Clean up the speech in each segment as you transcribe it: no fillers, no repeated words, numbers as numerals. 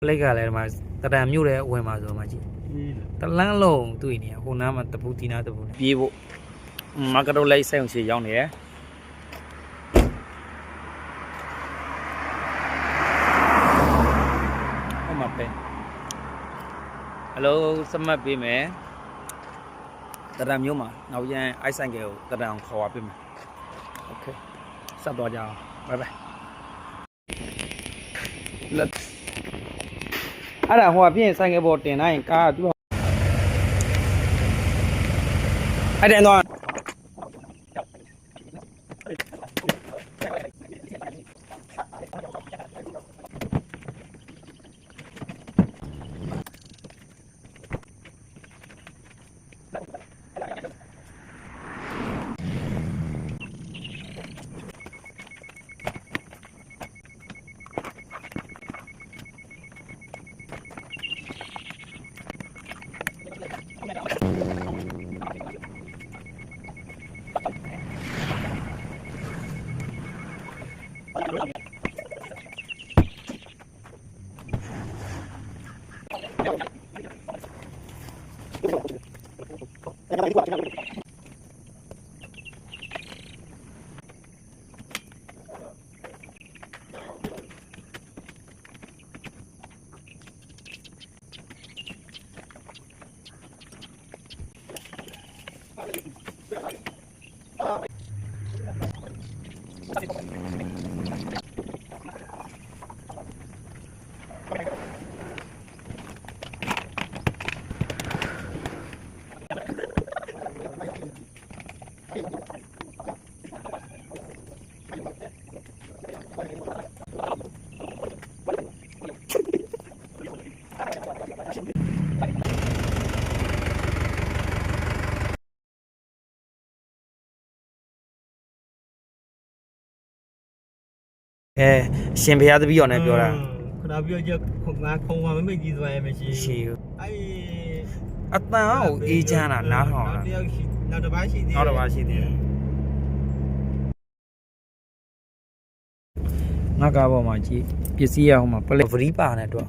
ပလိတ်ကလည်းဒီမှာတရံမြို့တဲ့ဝင်မှာဆိုမှကြည့်တလန်းလုံးတွေ့နေဟိုနားမှာတပူတီနာတပူပြေးဖို့မာကတိုလိုက်ဆိုင်အောင်ရှေ့ရောက်နေတယ်ဟိုမှာပဲဟယ်လိုစမတ်ပေးမယ်တရံမြို့မှာနောက်ပြန်အိုက်ဆိုင်ကယ်ကိုတရံအောင်ခေါ်ပါပေးမယ်โอเคဆက်သွားကြအောင်ဘိုင်ဘိုင်လက်အဲ့ဒါဟိုကပြင်ဆိုင်ကယ်ပေါ်တင်လိုက်ရင်ကားကသူ့အဲ့တဲ့တော့ရှင်ဖျားတပည့်တော်နဲ့ပြောတာခဏပြောချက်ငါခုံမှာမမိတ်ကြီးသွားရမရှိအဲ့အတန်ကိုအေးချမ်းတာနားထောင်တာတယောက်ရှိနောက်တစ်ပါးရှိသေးတယ်နောက်တစ်ပါးရှိသေးတယ်ငါကားပေါ်မှာကြည့်ပစ္စည်းရဟိုမှာပလိတ်ဗရီးပါနဲ့တော့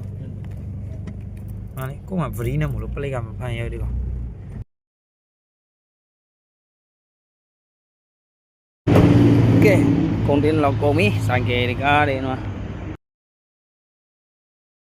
ဟာလေကို့မှာဗရီးနဲ့မလို့ပလိတ်ကမဖန်ရဲဒီကောင်ကဲကုန်တင်လောက်ကုန်ပြီဆိုင်ကယ်တကားတယ်နော်